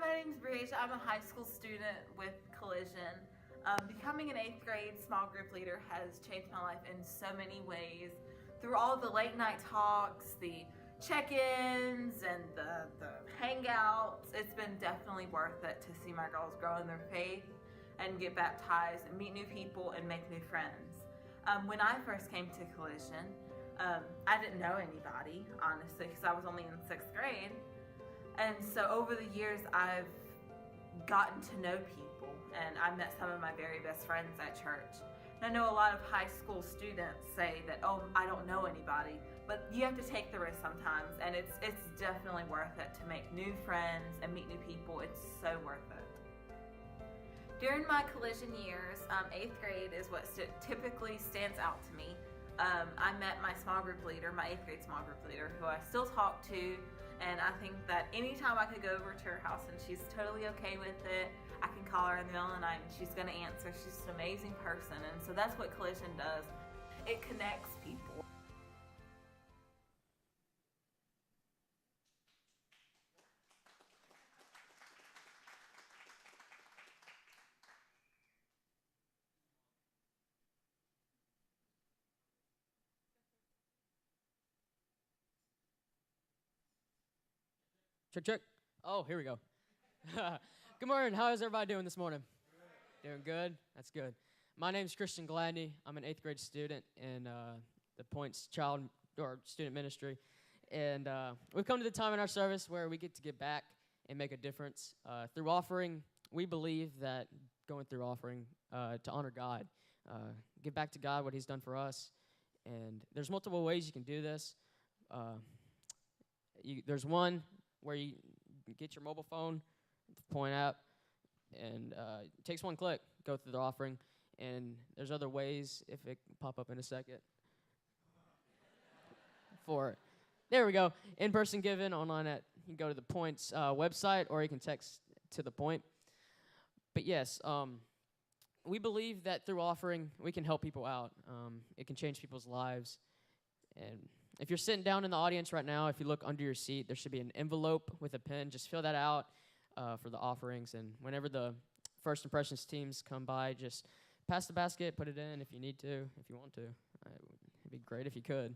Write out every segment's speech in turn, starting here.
My name's Bridge. I'm a high school student with Collision. Becoming an 8th grade small group leader has changed my life in so many ways. Through all the late night talks, the check-ins, and the hangouts, it's been definitely worth it to see my girls grow in their faith and get baptized and meet new people and make new friends. When I first came to Collision, I didn't know anybody, honestly, because I was only in 6th grade. And so over the years, I've gotten to know people, and I met some of my very best friends at church. And I know a lot of high school students say that, oh, I don't know anybody, but you have to take the risk sometimes, and it's definitely worth it to make new friends and meet new people. It's so worth it. During my Collision years, 8th grade is what typically stands out to me. I met my small group leader, my 8th grade small group leader, who I still talk to, and I think that anytime I could go over to her house and she's totally okay with it, I can call her in the middle of the night and she's going to answer. She's an amazing person, and so that's what Collision does. It connects people. Check, check. Oh, here we go. Good morning. How is everybody doing this morning? Doing good? That's good. My name's Christian Gladney. I'm an 8th grade student in the Points Child or Student Ministry. And we've come to the time in our service where we get to give back and make a difference. Through offering, we believe that going through offering to honor God, give back to God what He's done for us. And there's multiple ways you can do this. There's one where you get your mobile phone, point out, and it takes one click, go through the offering. And there's other ways, if it can pop up in a second, for it. There we go. In-person giving online you can go to the Points website, or you can text to the Point. But yes, we believe that through offering, we can help people out. It can change people's lives. And if you're sitting down in the audience right now, if you look under your seat, there should be an envelope with a pen. Just fill that out for the offerings. And whenever the First Impressions teams come by, just pass the basket, put it in if you need to, if you want to. It'd be great if you could.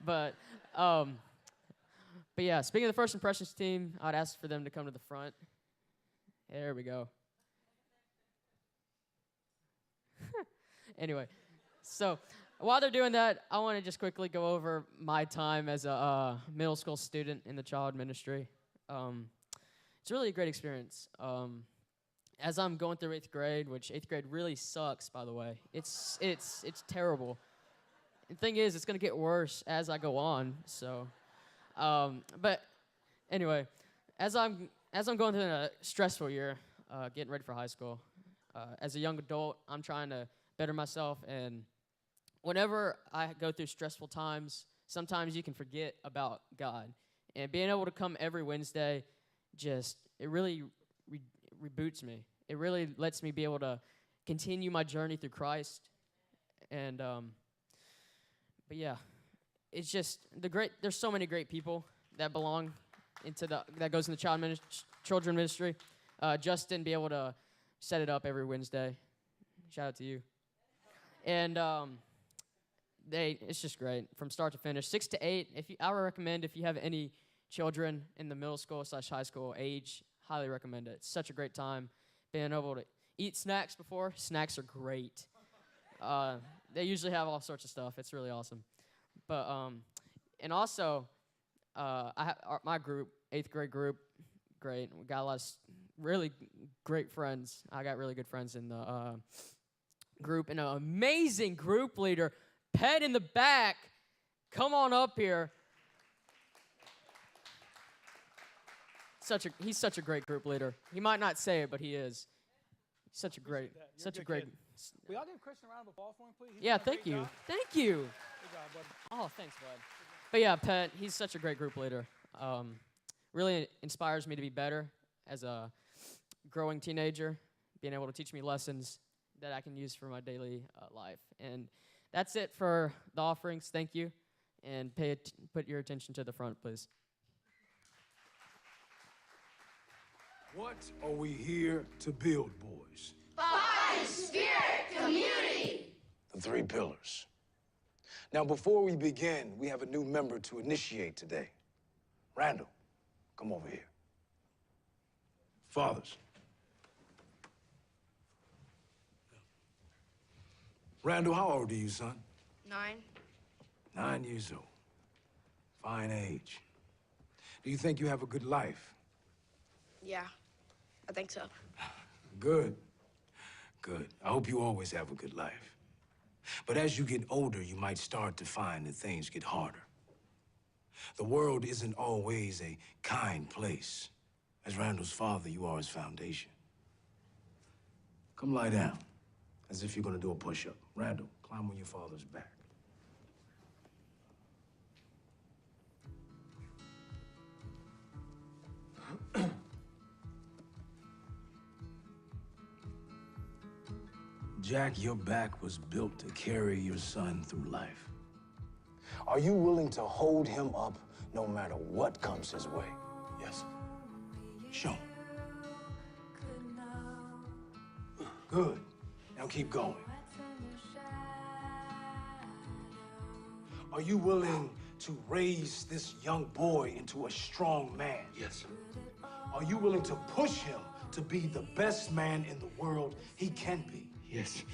But yeah, speaking of the First Impressions team, I'd ask for them to come to the front. There we go. Anyway, so while they're doing that, I want to just quickly go over my time as a middle school student in the child ministry. It's really a great experience. As I'm going through 8th grade, which 8th grade really sucks, by the way. It's terrible. The thing is, it's going to get worse as I go on. So, but anyway, as I'm going through a stressful year, getting ready for high school, as a young adult, I'm trying to better myself, and whenever I go through stressful times, sometimes you can forget about God. And being able to come every Wednesday, it really reboots me. It really lets me be able to continue my journey through Christ. And, but yeah, it's just there's so many great people that belong that goes in the children ministry. Justin, be able to set it up every Wednesday. Shout out to you. And, it's just great from start to finish. 6 to 8. I would recommend if you have any children in the middle school/high school age, highly recommend it. It's such a great time. Being able to eat snacks before. Snacks are great. They usually have all sorts of stuff. It's really awesome. But and also, my group, 8th grade group, great. We got a lot of really great friends. I got really good friends in the group, and an amazing group leader. Pet in the back, come on up here. He's such a great group leader. He might not say it, but he is. Such a great. We all give Christian a round of applause for him, please. Yeah, thank you. Thank you. Good job, buddy. Oh, thanks, bud. But yeah, Pet, he's such a great group leader. Really inspires me to be better as a growing teenager, being able to teach me lessons that I can use for my daily life. And that's it for the offerings. Thank you. And put your attention to the front, please. What are we here to build, boys? Fight, spirit, community. The 3 pillars. Now, before we begin, we have a new member to initiate today. Randall, come over here. Fathers. Randall, how old are you, son? 9. 9 years old. Fine age. Do you think you have a good life? Yeah, I think so. Good. Good. I hope you always have a good life. But as you get older, you might start to find that things get harder. The world isn't always a kind place. As Randall's father, you are his foundation. Come lie down, as if you're gonna do a push-up. Randall, climb on your father's back. Jack, your back was built to carry your son through life. Are you willing to hold him up no matter what comes his way? Yes. Show him. Good. Now keep going. Are you willing to raise this young boy into a strong man? Yes. Are you willing to push him to be the best man in the world he can be? Yes.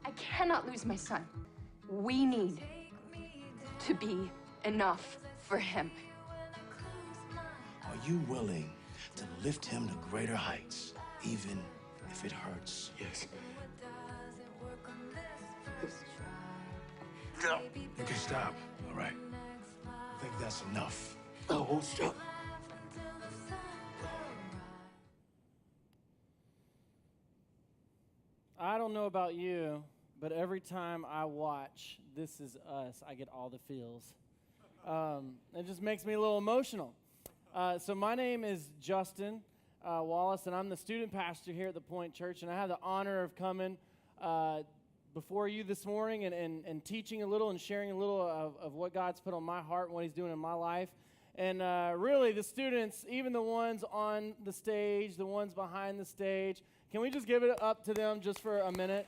I cannot lose my son. We need to be enough for him. Are you willing to lift him to greater heights, even if it hurts? Yes. You can stop, all right? I think that's enough. I won't stop. I don't know about you, but every time I watch This Is Us, I get all the feels. It just makes me a little emotional. So my name is Justin Wallace, and I'm the student pastor here at the Point Church, and I have the honor of coming before you this morning and teaching a little and sharing a little of what God's put on my heart and what he's doing in my life. And really, the students, even the ones on the stage, the ones behind the stage, can we just give it up to them just for a minute?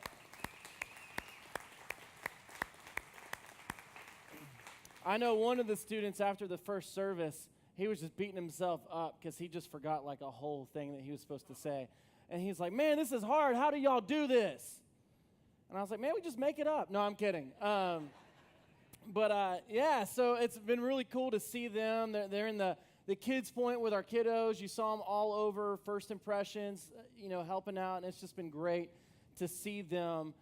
I know one of the students after the first service, he was just beating himself up because he just forgot like a whole thing that he was supposed to say. And he's like, man, this is hard. How do y'all do this? And I was like, man, we just make it up. No, I'm kidding. Yeah, so it's been really cool to see them. They're in the kids' point with our kiddos. You saw them all over First Impressions, helping out. And it's just been great to see them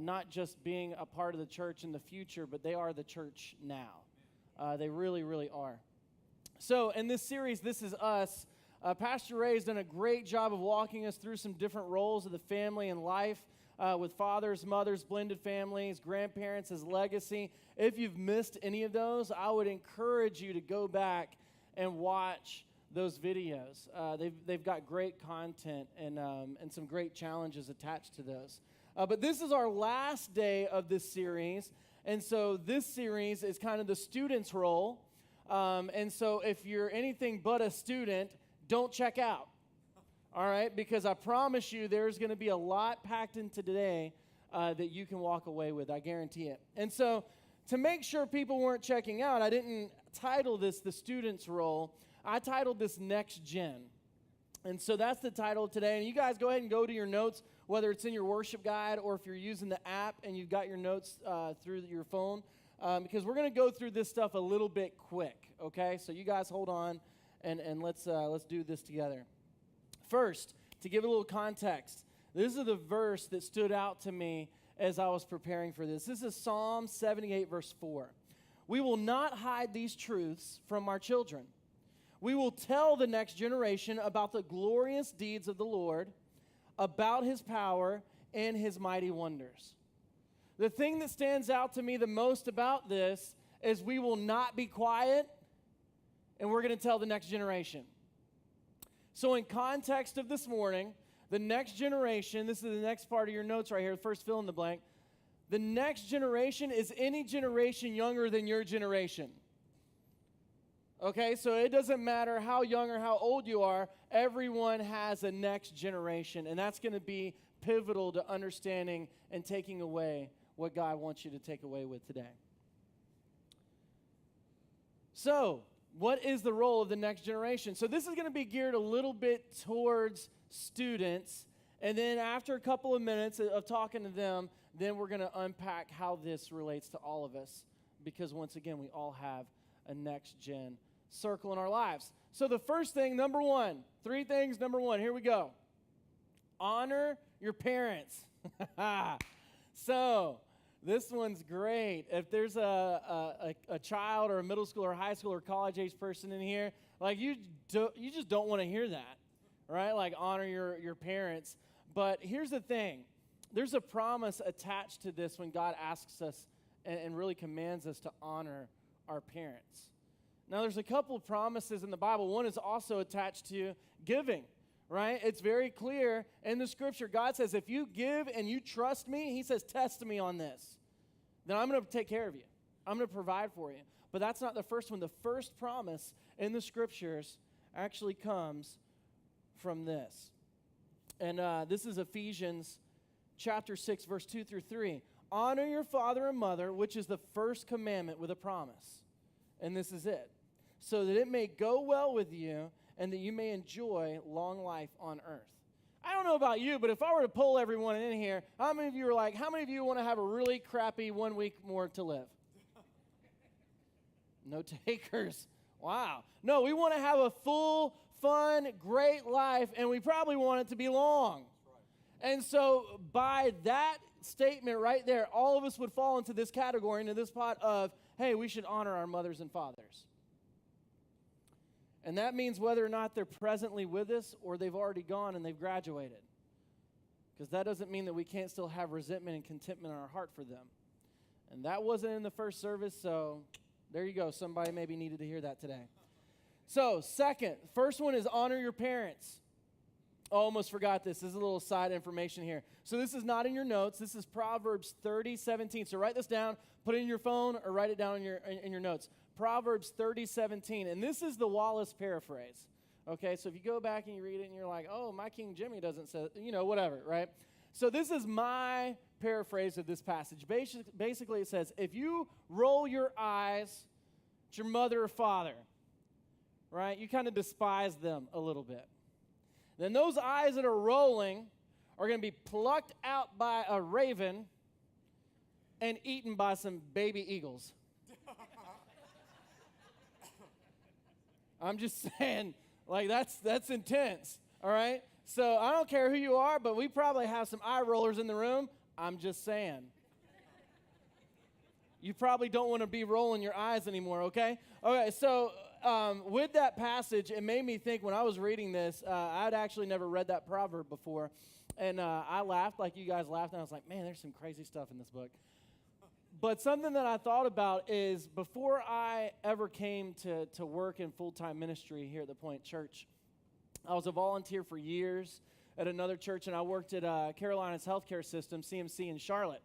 not just being a part of the church in the future, but they are the church now. They really, really are. So in this series, This Is Us, Pastor Ray has done a great job of walking us through some different roles of the family and life with fathers, mothers, blended families, grandparents as legacy. If you've missed any of those, I would encourage you to go back and watch those videos. They've got great content and some great challenges attached to those. But this is our last day of this series, and so this series is kind of the student's role. And so if you're anything but a student, don't check out, all right? Because I promise you there's going to be a lot packed in today that you can walk away with. I guarantee it. And so to make sure people weren't checking out, I didn't title this The Student's Role. I titled this Next Gen. And so that's the title today. And you guys go ahead and go to your notes, whether it's in your worship guide or if you're using the app and you've got your notes through your phone. Because we're going to go through this stuff a little bit quick, okay? So you guys hold on, and let's do this together. First, to give a little context, this is the verse that stood out to me as I was preparing for this. This is Psalm 78, verse 4. We will not hide these truths from our children. We will tell the next generation about the glorious deeds of the Lord, about his power and his mighty wonders. The thing that stands out to me the most about this is we will not be quiet, and we're going to tell the next generation. So in context of this morning, the next generation, this is the next part of your notes right here, the first fill in the blank. The next generation is any generation younger than your generation. Okay, so it doesn't matter how young or how old you are, everyone has a next generation, and that's going to be pivotal to understanding and taking away what God wants you to take away with today. So, what is the role of the next generation? So this is going to be geared a little bit towards students, and then after a couple of minutes of talking to them, then we're going to unpack how this relates to all of us, because once again, we all have a next gen circle in our lives. So the first thing, number one, three things, number one, here we go. Honor your parents. So this one's great. If there's a child or a middle school or high school or college age person in here, like you just don't want to hear that, right? Like honor your parents. But here's the thing. There's a promise attached to this when God asks us and really commands us to honor our parents. Now, there's a couple of promises in the Bible. One is also attached to giving, right? It's very clear in the scripture. God says, if you give and you trust me, he says, test me on this. Then I'm going to take care of you. I'm going to provide for you. But that's not the first one. The first promise in the scriptures actually comes from this. And this is Ephesians chapter 6, verse 2 through 3. Honor your father and mother, which is the first commandment with a promise. And this is it. So that it may go well with you and that you may enjoy long life on earth. I don't know about you, but if I were to poll everyone in here, how many of you want to have a really crappy 1 week more to live? No takers. Wow. No, we want to have a full, fun, great life, and we probably want it to be long. And so by that statement right there, all of us would fall into this category, into this pot of, hey, we should honor our mothers and fathers. And that means whether or not they're presently with us or they've already gone and they've graduated. Because that doesn't mean that we can't still have resentment and contentment in our heart for them. And that wasn't in the first service, so there you go. Somebody maybe needed to hear that today. So, first one is honor your parents. Oh, almost forgot this. This is a little side information here. So this is not in your notes. This is Proverbs 30:17. So write this down, put it in your phone, or write it down in your notes. Proverbs 30:17. And this is the Wallace paraphrase. Okay, so if you go back and you read it and you're like, oh, my King Jimmy doesn't say, whatever, right? So this is my paraphrase of this passage. Basically, it says, if you roll your eyes at your mother or father, right, you kind of despise them a little bit. Then those eyes that are rolling are going to be plucked out by a raven and eaten by some baby eagles. I'm just saying, like, that's intense, all right? So I don't care who you are, but we probably have some eye rollers in the room. I'm just saying. You probably don't want to be rolling your eyes anymore, okay? Okay, so with that passage, it made me think when I was reading this, I'd actually never read that proverb before. And I laughed like you guys laughed, and I was like, man, there's some crazy stuff in this book. But something that I thought about is before I ever came to work in full-time ministry here at the Point Church, I was a volunteer for years at another church, and I worked at Carolina's healthcare system, CMC in Charlotte.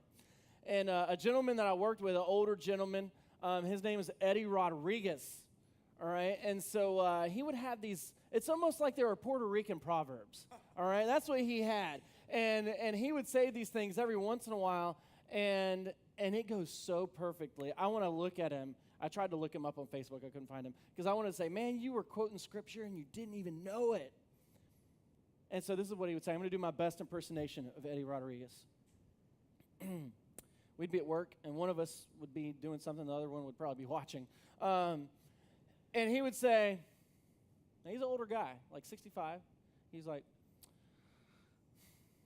And a gentleman that I worked with, an older gentleman, his name is Eddie Rodriguez, all right? And so he would have these, it's almost like they were Puerto Rican proverbs, all right? That's what he had. And he would say these things every once in a while, and it goes so perfectly. I want to look at him. I tried to look him up on Facebook. I couldn't find him. Because I wanted to say, man, you were quoting scripture and you didn't even know it. And so this is what he would say. I'm going to do my best impersonation of Eddie Rodriguez. We'd be at work, and one of us would be doing something. The other one would probably be watching. And he would say, he's an older guy, like 65. He's like,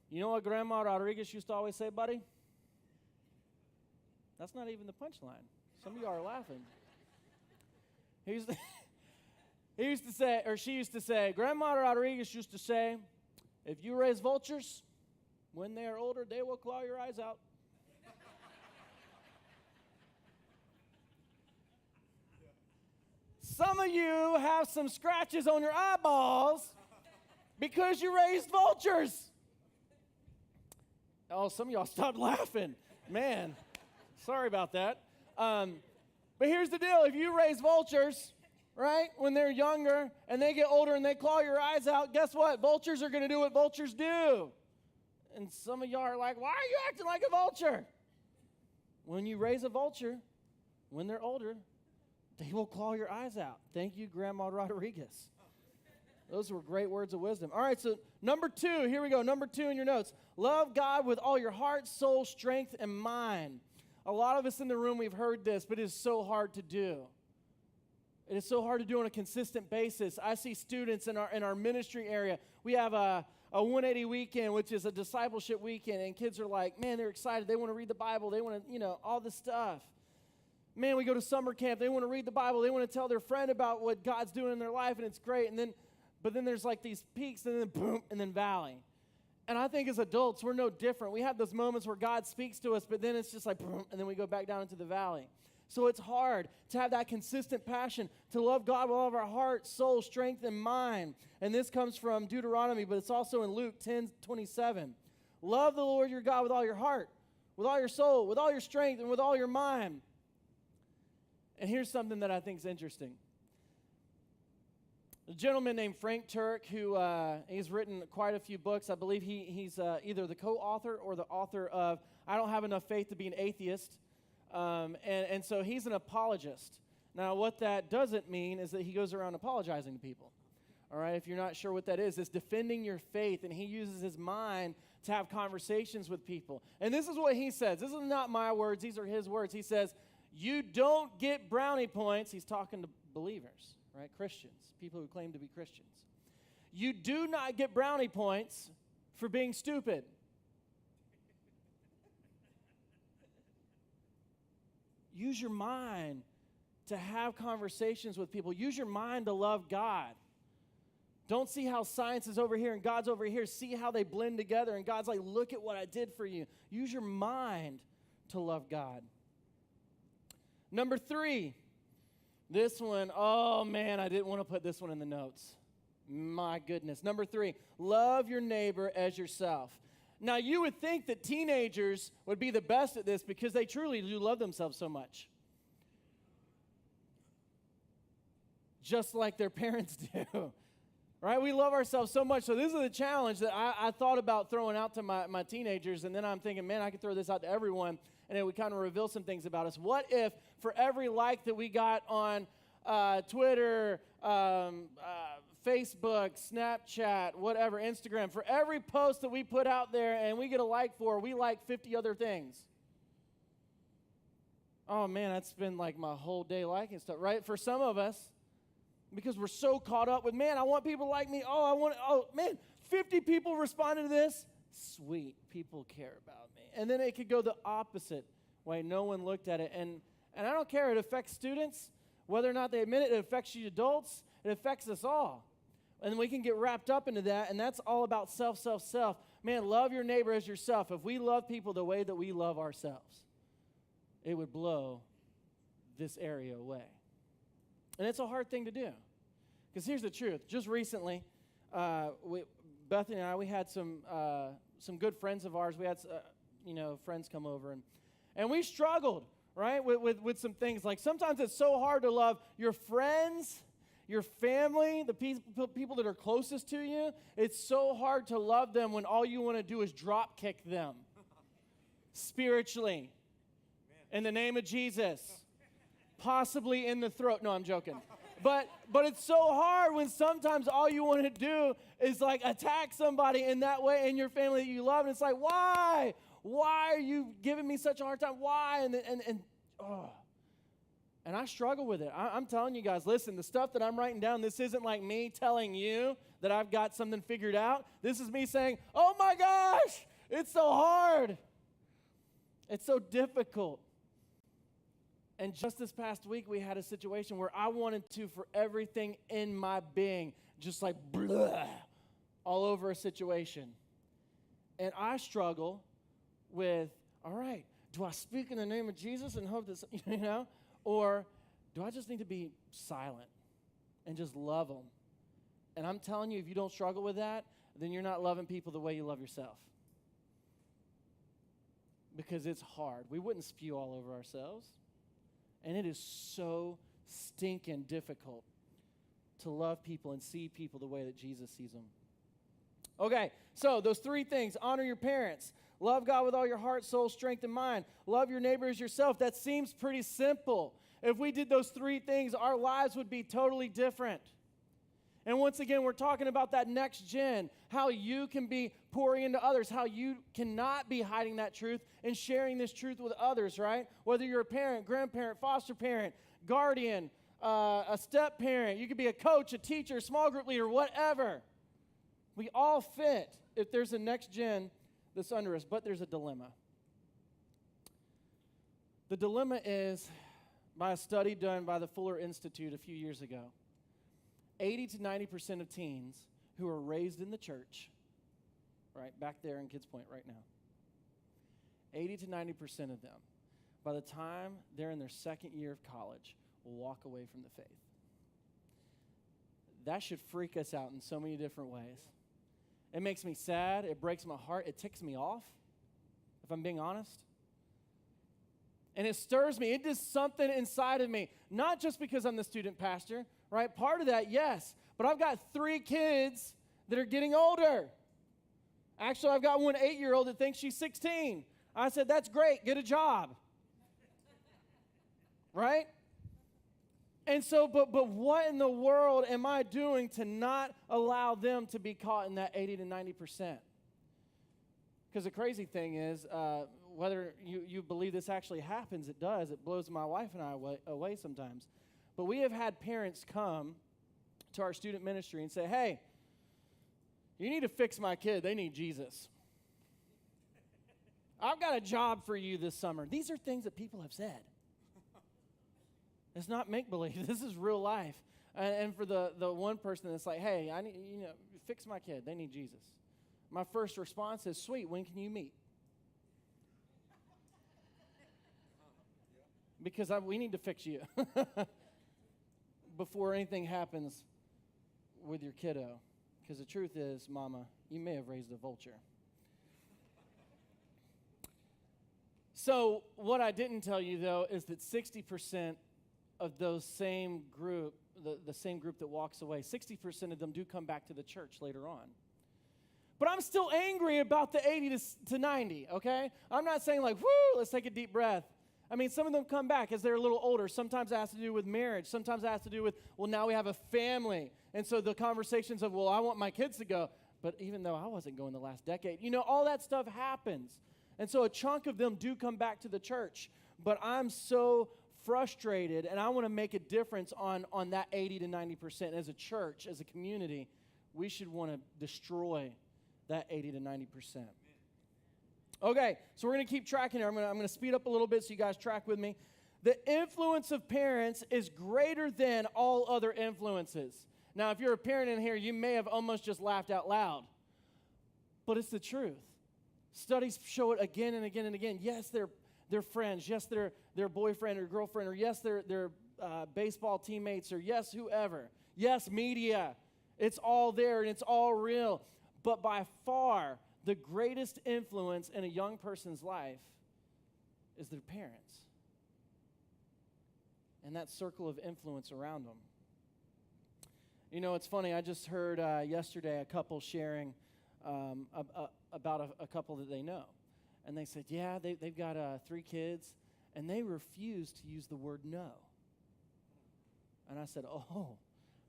you know what Grandma Rodriguez used to always say, buddy? That's not even the punchline. Some of you are laughing. He used to say, or she used to say, Grandma Rodriguez used to say, if you raise vultures, when they are older, they will claw your eyes out. Some of you have some scratches on your eyeballs because you raised vultures. Oh, some of y'all stopped laughing. Man, sorry about that. But here's the deal. If you raise vultures, right? When they're younger and they get older and they claw your eyes out, guess what? Vultures are going to do what vultures do. And some of y'all are like, why are you acting like a vulture? When you raise a vulture, when they're older, they will claw your eyes out. Thank you, Grandma Rodriguez. Those were great words of wisdom. All right, so number 2, here we go. Number 2 in your notes. Love God with all your heart, soul, strength, and mind. A lot of us in the room, we've heard this, but it is so hard to do. It is so hard to do on a consistent basis. I see students in our ministry area. We have a 180 weekend, which is a discipleship weekend, and kids are like, man, they're excited. They want to read the Bible. They want to, all this stuff. Man, we go to summer camp. They want to read the Bible. They want to tell their friend about what God's doing in their life, and it's great. But then there's like these peaks, and then boom, and then valley. And I think as adults, we're no different. We have those moments where God speaks to us, but then it's just like boom, and then we go back down into the valley. So it's hard to have that consistent passion to love God with all of our heart, soul, strength, and mind. And this comes from Deuteronomy, but it's also in Luke 10:27. Love the Lord your God with all your heart, with all your soul, with all your strength, and with all your mind. And here's something that I think is interesting. A gentleman named Frank Turk, who he's written quite a few books. I believe he's either the co-author or the author of I Don't Have Enough Faith to Be an Atheist. And so he's an apologist. Now, what that doesn't mean is that he goes around apologizing to people. All right, if you're not sure what that is, it's defending your faith, and he uses his mind to have conversations with people. And this is what he says. This is not my words. These are his words. He says, you don't get brownie points. He's talking to believers, right? Christians, people who claim to be Christians. You do not get brownie points for being stupid. Use your mind to have conversations with people. Use your mind to love God. Don't see how science is over here and God's over here. See how they blend together, and God's like, look at what I did for you. Use your mind to love God. Number 3, this one, oh man, I didn't want to put this one in the notes. My goodness. Number 3, love your neighbor as yourself. Now, you would think that teenagers would be the best at this because they truly do love themselves so much. Just like their parents do. Right? We love ourselves so much. So this is a challenge that I thought about throwing out to my teenagers, and then I'm thinking, man, I could throw this out to everyone, and it would kind of reveal some things about us. What if for every like that we got on Twitter, Facebook, Snapchat, whatever, Instagram, for every post that we put out there and we get a like for, we like 50 other things? Oh, man, that's been like my whole day liking stuff, right? For some of us, because we're so caught up with, man, I want people to like me. Oh, man, 50 people responded to this. Sweet, people care about me. And then it could go the opposite way. No one looked at it. And I don't care. It affects students. Whether or not they admit it, it affects you adults. It affects us all. And we can get wrapped up into that, and that's all about self. Man, love your neighbor as yourself. If we love people the way that we love ourselves, it would blow this area away. And it's a hard thing to do. Because here's the truth. Just recently, Bethany and I, we had some good friends of ours. We had, friends come over, and we struggled, right, with some things. Like sometimes it's so hard to love your friends, your family, the people that are closest to you. It's so hard to love them when all you want to do is drop kick them spiritually. In the name of Jesus. Possibly in the throat. No, I'm joking. But it's so hard when sometimes all you want to do is like attack somebody in that way in your family that you love. And it's like, why? Why are you giving me such a hard time? Why? And I struggle with it. I'm telling you guys, listen, the stuff that I'm writing down, this isn't like me telling you that I've got something figured out. This is me saying, oh my gosh, it's so hard. It's so difficult. And just this past week, we had a situation where I wanted to, for everything in my being, just like blah, all over a situation. And I struggle with, all right, do I speak in the name of Jesus and hope that, or do I just need to be silent and just love them? And I'm telling you, if you don't struggle with that, then you're not loving people the way you love yourself. Because it's hard. We wouldn't spew all over ourselves. And it is so stinking difficult to love people and see people the way that Jesus sees them. Okay, so those three things: honor your parents, love God with all your heart, soul, strength, and mind, love your neighbor as yourself. That seems pretty simple. If we did those three things, our lives would be totally different. And once again, we're talking about that next gen, how you can be pouring into others, how you cannot be hiding that truth and sharing this truth with others, right? Whether you're a parent, grandparent, foster parent, guardian, a step parent, you could be a coach, a teacher, small group leader, whatever. We all fit if there's a next gen that's under us, but there's a dilemma. The dilemma is, by a study done by the Fuller Institute a few years ago, 80 to 90% of teens who are raised in the church, right back there in Kids Point right now, 80 to 90% of them, by the time they're in their second year of college, will walk away from the faith. That should freak us out in so many different ways. It makes me sad. It breaks my heart. It ticks me off, if I'm being honest. And it stirs me. It does something inside of me, not just because I'm the student pastor, right? Part of that, yes. But I've got 3 kids that are getting older. Actually, I've got one 8-year-old that thinks she's 16. I said, that's great. Get a job. Right? And so, but what in the world am I doing to not allow them to be caught in that 80 to 90%? Because the crazy thing is, whether you believe this actually happens, it does. It blows my wife and I away sometimes. But we have had parents come to our student ministry and say, hey, you need to fix my kid. They need Jesus. I've got a job for you this summer. These are things that people have said. It's not make-believe. This is real life. And for the one person that's like, hey, I need, fix my kid. They need Jesus. My first response is, sweet, when can you meet? Because we need to fix you before anything happens with your kiddo. Because the truth is, Mama, you may have raised a vulture. So what I didn't tell you, though, is that 60% of those same group, the same group that walks away, 60% of them do come back to the church later on. But I'm still angry about the 80 to 90, okay? I'm not saying like, whoo, let's take a deep breath. I mean, some of them come back as they're a little older. Sometimes it has to do with marriage. Sometimes it has to do with, well, now we have a family. And so the conversations of, well, I want my kids to go. But even though I wasn't going the last decade, all that stuff happens. And so a chunk of them do come back to the church. But I'm so frustrated, and I want to make a difference on that 80 to 90%. As a church, as a community, we should want to destroy that 80 to 90%. Okay, so we're going to keep tracking here. I'm going to speed up a little bit so you guys track with me. The influence of parents is greater than all other influences. Now, if you're a parent in here, you may have almost just laughed out loud. But it's the truth. Studies show it again and again and again. Yes, they're friends. Yes, their boyfriend or girlfriend. Or yes, they're baseball teammates. Or yes, whoever. Yes, media. It's all there and it's all real. But by far, the greatest influence in a young person's life is their parents and that circle of influence around them. It's funny. I just heard yesterday a couple sharing about a couple that they know. And they said, yeah, they've got 3 kids, and they refuse to use the word no. And I said, oh,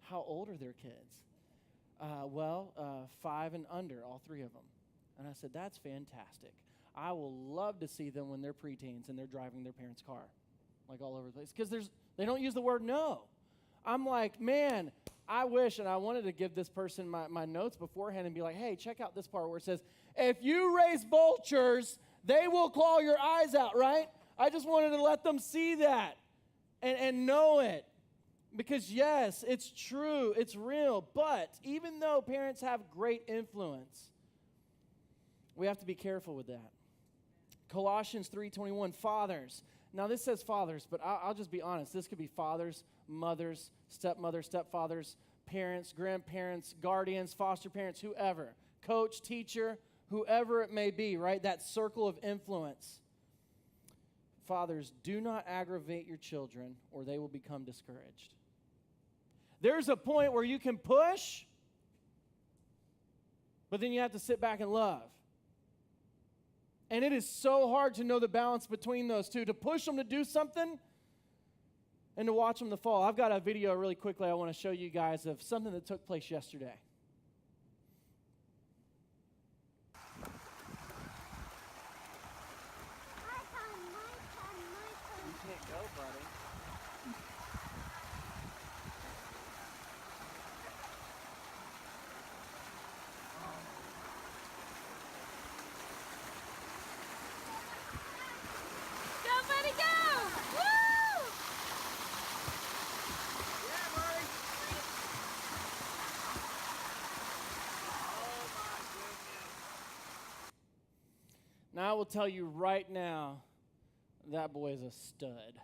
how old are their kids? 5 and under, all 3 of them. And I said, that's fantastic. I will love to see them when they're preteens and they're driving their parents' car, like all over the place. Because they don't use the word no. I'm like, man, I wish, and I wanted to give this person my notes beforehand and be like, hey, check out this part where it says, if you raise vultures, they will claw your eyes out, right? I just wanted to let them see that and know it. Because, yes, it's true, it's real. But even though parents have great influence, we have to be careful with that. Colossians 3:21, fathers. Now, this says fathers, but I'll just be honest. This could be fathers, mothers, stepmothers, stepfathers, parents, grandparents, guardians, foster parents, whoever. Coach, teacher, whoever it may be, right? That circle of influence. Fathers, do not aggravate your children or they will become discouraged. There's a point where you can push, but then you have to sit back and love. And it is so hard to know the balance between those two, to push them to do something and to watch them to fall. I've got a video really quickly I want to show you guys of something that took place yesterday. You can't go, buddy. Go, buddy, go! Woo! Yeah, buddy. Oh, my goodness. Now, I will tell you right now, that boy is a stud.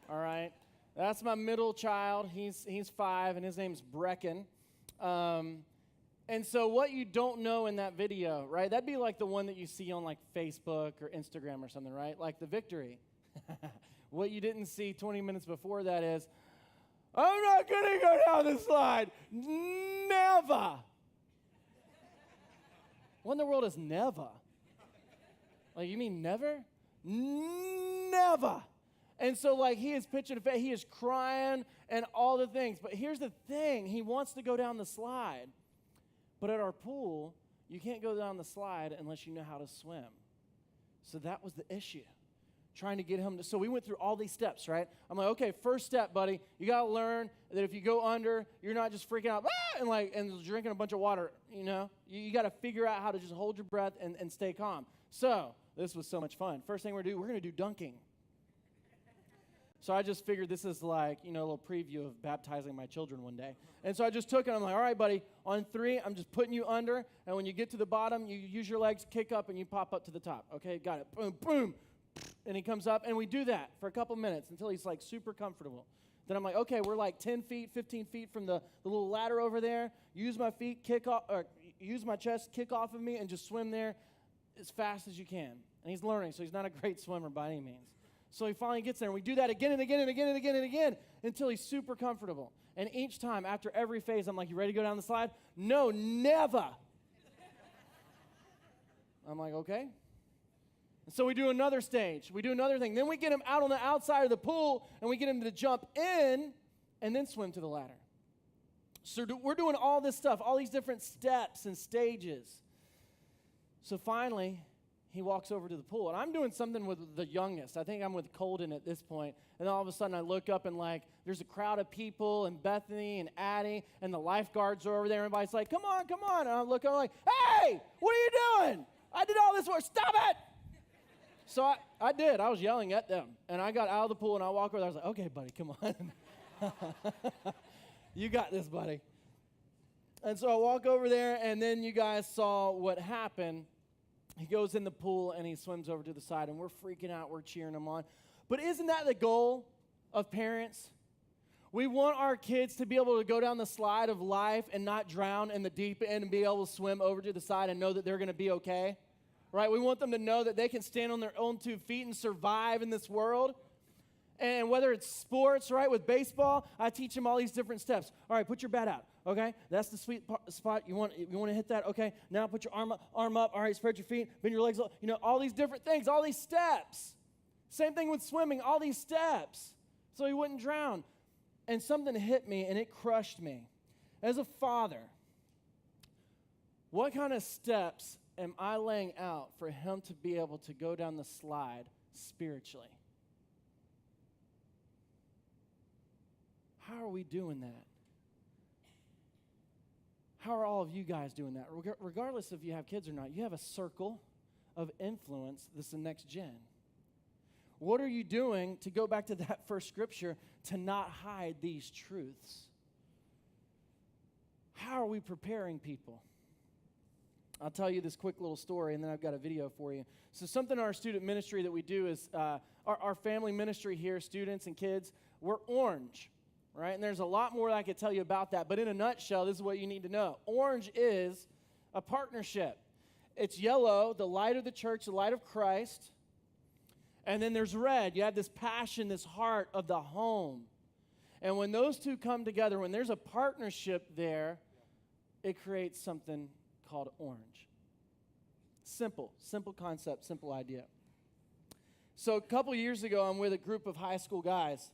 All right? That's my middle child. He's 5, and his name's Brecon. And so what you don't know in that video, right? That'd be like the one that you see on like Facebook or Instagram or something, right? Like the victory. What you didn't see 20 minutes before that is, I'm not going to go down the slide. Never. What in the world is never? Like, you mean never? Never. And so, like, he is pitching a fit. He is crying and all the things. But here's the thing. He wants to go down the slide. But at our pool, you can't go down the slide unless you know how to swim. So that was the issue. Trying to get him to, so we went through all these steps, right? I'm like, okay, first step, buddy, you got to learn that if you go under, you're not just freaking out, and drinking a bunch of water, you know? You got to figure out how to just hold your breath and stay calm. So this was so much fun. First thing we're going to do dunking. So I just figured this is like, you know, a little preview of baptizing my children one day. And so I just took it. I'm like, all right, buddy, on 3, I'm just putting you under. And when you get to the bottom, you use your legs, kick up, and you pop up to the top. Okay, got it. Boom, boom. And he comes up, and we do that for a couple minutes until he's like super comfortable. Then I'm like, okay, we're like 10 feet, 15 feet from the little ladder over there. Use my feet, kick off, or use my chest, kick off of me, and just swim there as fast as you can. And he's learning, so he's not a great swimmer by any means. So he finally gets there, and we do that again and again and again and again and again until he's super comfortable. And each time, after every phase, I'm like, you ready to go down the slide? No, never. I'm like, okay. And so we do another stage. We do another thing. Then we get him out on the outside of the pool, and we get him to jump in and then swim to the ladder. So we're doing all this stuff, all these different steps and stages. So finally, he walks over to the pool, and I'm doing something with the youngest. I think I'm with Colden at this point. And then all of a sudden I look up, and like there's a crowd of people, and Bethany and Addie and the lifeguards are over there. Everybody's like, come on, come on. And I look, I'm like, hey, what are you doing? I did all this work. Stop it. So I did. I was yelling at them. And I got out of the pool, and I walk over there. I was like, okay, buddy, come on. You got this, buddy. And so I walk over there, and then you guys saw what happened. He goes in the pool, and he swims over to the side, and we're freaking out. We're cheering him on. But isn't that the goal of parents? We want our kids to be able to go down the slide of life and not drown in the deep end and be able to swim over to the side and know that they're going to be okay, right? We want them to know that they can stand on their own 2 feet and survive in this world. And whether it's sports, right, with baseball, I teach them all these different steps. All right, put your bat out, okay? That's the sweet spot. You want to hit that, okay? Now put your arm up. All right, spread your feet, bend your legs, you know, all these different things, all these steps. Same thing with swimming, all these steps, so he wouldn't drown. And something hit me, and it crushed me. As a father, what kind of steps am I laying out for him to be able to go down the slide spiritually? How are we doing that? How are all of you guys doing that? Regardless if you have kids or not, you have a circle of influence that's the next gen. What are you doing, to go back to that first scripture, to not hide these truths? How are we preparing people? I'll tell you this quick little story, and then I've got a video for you. So something in our student ministry that we do is our family ministry here, students and kids, we're orange. Right? And there's a lot more I could tell you about that. But in a nutshell, this is what you need to know. Orange is a partnership. It's yellow, the light of the church, the light of Christ. And then there's red. You have this passion, this heart of the home. And when those two come together, when there's a partnership there, it creates something called orange. Simple concept, simple idea. So a couple years ago, I'm with a group of high school guys.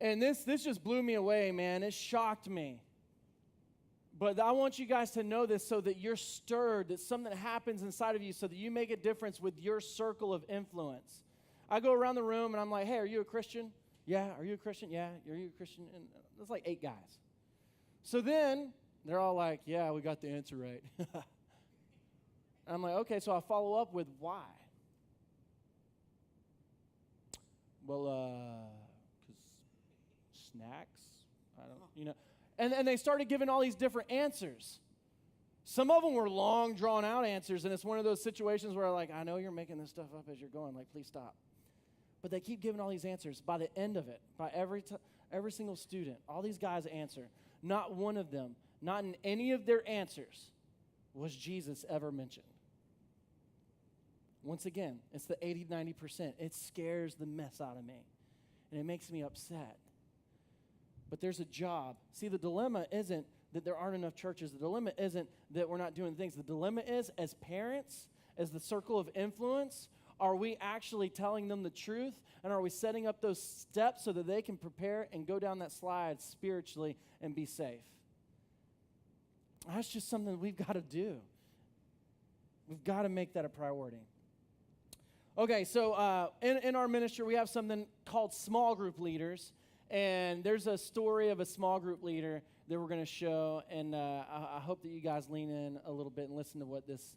And this just blew me away, man. It shocked me. But I want you guys to know this so that you're stirred, that something happens inside of you so that you make a difference with your circle of influence. I go around the room and I'm like, hey, are you a Christian? Yeah. Are you a Christian? Yeah. Are you a Christian? And there's like 8 guys. So then they're all like, yeah, we got the answer right. I'm like, okay, so I follow up with why? Well, because snacks, I don't. And they started giving all these different answers. Some of them were long, drawn-out answers, and it's one of those situations where, like, I know you're making this stuff up as you're going. Like, please stop. But they keep giving all these answers. By the end of it, by every single student, all these guys answer. Not one of them, not in any of their answers, was Jesus ever mentioned. Once again, it's the 80-90%. It scares the mess out of me, and it makes me upset. But there's a job. See, the dilemma isn't that there aren't enough churches. The dilemma isn't that we're not doing things. The dilemma is, as parents, as the circle of influence, are we actually telling them the truth? And are we setting up those steps so that they can prepare and go down that slide spiritually and be safe? That's just something we've got to do. We've got to make that a priority. Okay, so in our ministry, we have something called small group leaders. And there's a story of a small group leader that we're going to show. And I hope that you guys lean in a little bit and listen to what this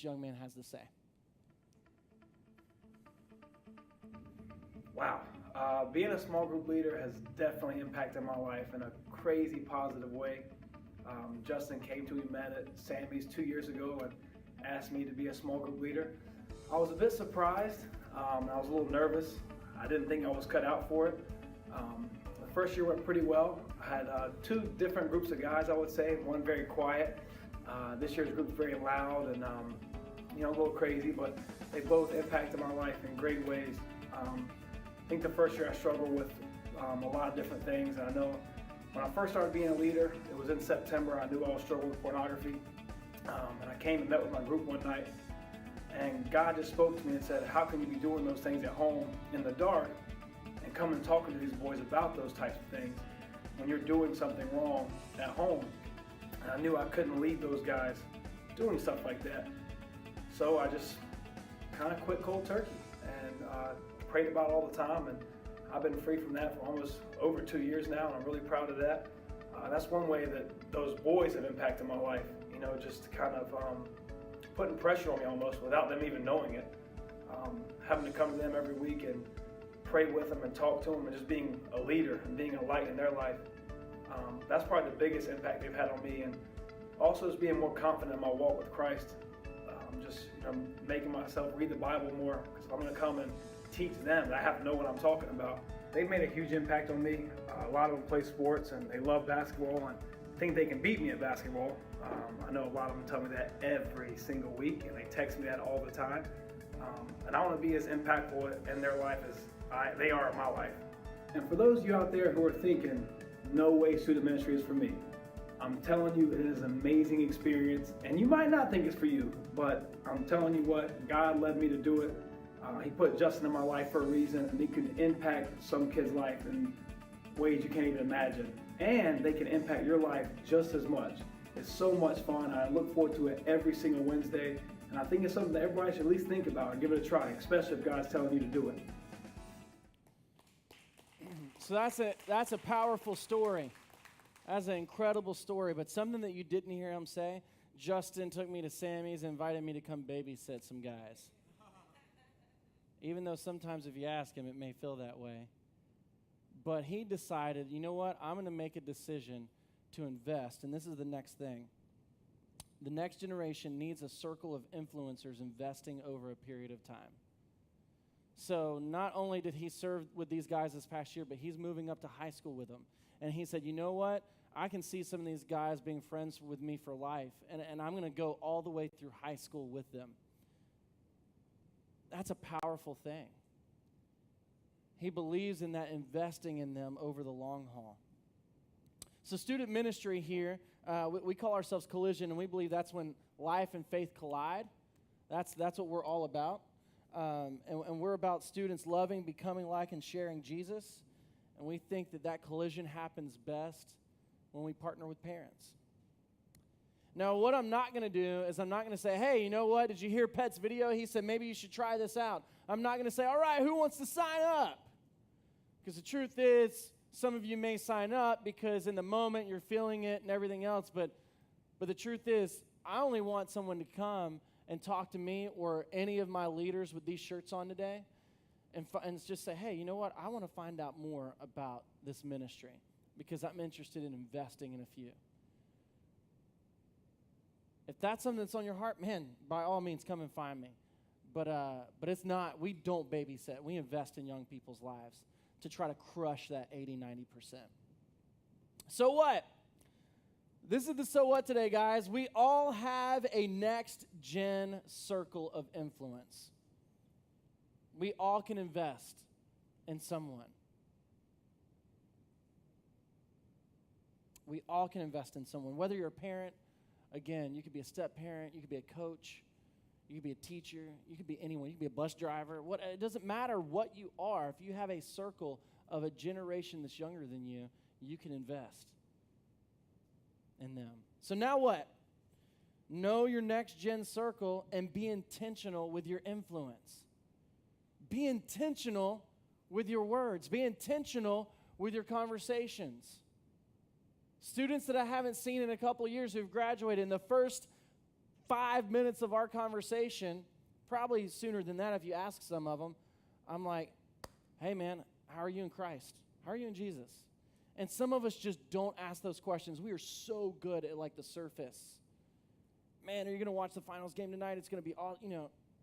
young man has to say. Wow. Being a small group leader has definitely impacted my life in a crazy positive way. Justin came to me, met at Sammy's 2 years ago and asked me to be a small group leader. I was a bit surprised. I was a little nervous. I didn't think I was cut out for it. The first year went pretty well. I had 2 different groups of guys, I would say. One very quiet. This year's group's very loud and a little crazy, but they both impacted my life in great ways. I think the first year I struggled with a lot of different things. And I know when I first started being a leader, it was in September. I knew I was struggling with pornography. And I came and met with my group one night. And God just spoke to me and said, how can you be doing those things at home in the dark and come and talking to these boys about those types of things when you're doing something wrong at home? And I knew I couldn't lead those guys doing stuff like that. So I just kind of quit cold turkey and prayed about it all the time. And I've been free from that for almost over 2 years now, and I'm really proud of that. That's one way that those boys have impacted my life, just kind of putting pressure on me almost without them even knowing it. Having to come to them every week and pray with them and talk to them and just being a leader and being a light in their life. That's probably the biggest impact they've had on me, and also just being more confident in my walk with Christ. Making myself read the Bible more, because I'm going to come and teach them that I have to know what I'm talking about. They've made a huge impact on me. A lot of them play sports and they love basketball and think they can beat me at basketball. I know a lot of them tell me that every single week, and they text me that all the time. And I want to be as impactful in their life as they are in my life. And for those of you out there who are thinking, no way student ministry is for me, I'm telling you, it is an amazing experience. And you might not think it's for you, but I'm telling you what, God led me to do it. He put Justin in my life for a reason, and he can impact some kid's life in ways you can't even imagine. And they can impact your life just as much. It's so much fun. I look forward to it every single Wednesday. And I think it's something that everybody should at least think about and give it a try, especially if God's telling you to do it. So that's a powerful story. That's an incredible story. But something that you didn't hear him say, Justin took me to Sammy's and invited me to come babysit some guys. Even though sometimes if you ask him, it may feel that way. But he decided, you know what? I'm going to make a decision to invest. And this is the next thing. The next generation needs a circle of influencers investing over a period of time. So not only did he serve with these guys this past year, but he's moving up to high school with them. And he said, you know what? I can see some of these guys being friends with me for life, and I'm going to go all the way through high school with them. That's a powerful thing. He believes in that investing in them over the long haul. So student ministry here, we call ourselves Collision, and we believe that's when life and faith collide. That's what we're all about. And we're about students loving, becoming like, and sharing Jesus. And we think that collision happens best when we partner with parents. Now, what I'm not going to do is I'm not going to say, hey, you know what? Did you hear Pet's video? He said maybe you should try this out. I'm not going to say, all right, who wants to sign up? Because the truth is, some of you may sign up because in the moment you're feeling it and everything else. But the truth is, I only want someone to come and talk to me or any of my leaders with these shirts on today and just say, hey, you know what? I want to find out more about this ministry because I'm interested in investing in a few. If that's something that's on your heart, man, by all means, come and find me. But it's not, we don't babysit. We invest in young people's lives to try to crush that 80, 90%. So what? This is the so what today, guys. We all have a next-gen circle of influence. We all can invest in someone. We all can invest in someone. Whether you're a parent, again, you could be a step-parent, you could be a coach, you could be a teacher, you could be anyone, you could be a bus driver. It doesn't matter what you are. If you have a circle of a generation that's younger than you, you can invest in them. So now what? Know your next-gen circle and be intentional with your influence. Be intentional with your words. Be intentional with your conversations. Students that I haven't seen in a couple of years who've graduated, in the first 5 minutes of our conversation, probably sooner than that if you ask some of them, I'm like, hey man, how are you in Christ? How are you in Jesus? And some of us just don't ask those questions. We are so good at like the surface. Man, are you going to watch the finals game tonight? It's going to be all,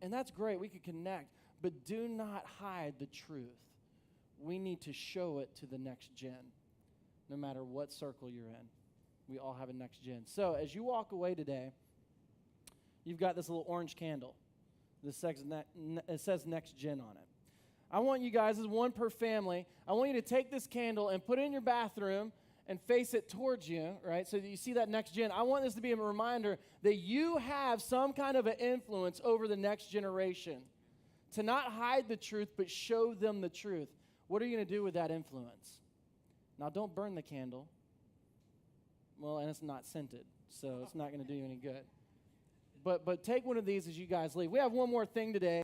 and that's great. We could connect, but do not hide the truth. We need to show it to the next gen, no matter what circle you're in. We all have a next gen. So as you walk away today, you've got this little orange candle. It says next gen on it. I want you guys, as one per family, I want you to take this candle and put it in your bathroom and face it towards you, right? So that you see that next gen. I want this to be a reminder that you have some kind of an influence over the next generation. To not hide the truth, but show them the truth. What are you going to do with that influence? Now, don't burn the candle. Well, and it's not scented, so it's not going to do you any good. But take one of these as you guys leave. We have one more thing today.